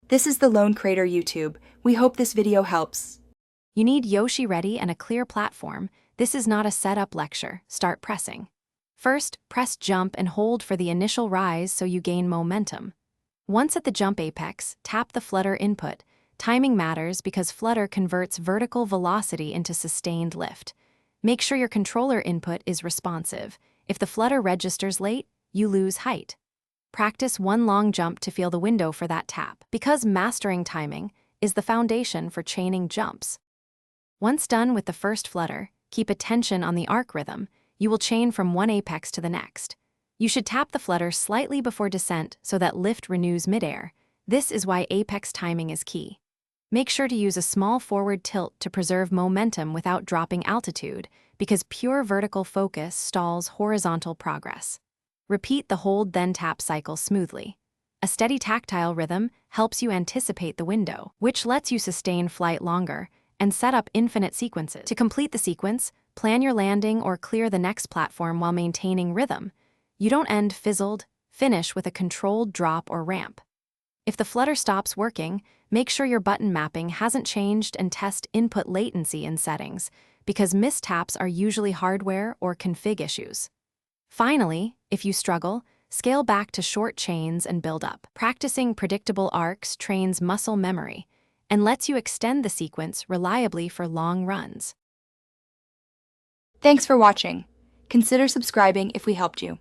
This is the Lone Crater YouTube. We hope this video helps. You need Yoshi ready and a clear platform. This is not a setup lecture. Start pressing. First, press jump and hold for the initial rise so you gain momentum. Once at the jump apex, tap the Flutter input. Timing matters because Flutter converts vertical velocity into sustained lift. Make sure your controller input is responsive. If the Flutter registers late, you lose height. Practice one long jump to feel the window for that tap, because mastering timing is the foundation for chaining jumps. Once done with the first flutter, keep attention on the arc rhythm. You will chain from one apex to the next. You should tap the flutter slightly before descent so that lift renews midair. This is why apex timing is key. Make sure to use a small forward tilt to preserve momentum without dropping altitude, because pure vertical focus stalls horizontal progress. Repeat the hold then tap cycle smoothly. A steady tactile rhythm helps you anticipate the window, which lets you sustain flight longer and set up infinite sequences. To complete the sequence, plan your landing or clear the next platform while maintaining rhythm. You don't end fizzled, finish with a controlled drop or ramp. If the flutter stops working, make sure your button mapping hasn't changed and test input latency in settings, because mistaps are usually hardware or config issues. Finally, if you struggle, scale back to short chains and build up. Practicing predictable arcs trains muscle memory and lets you extend the sequence reliably for long runs. Thanks for watching. Consider subscribing if we helped you.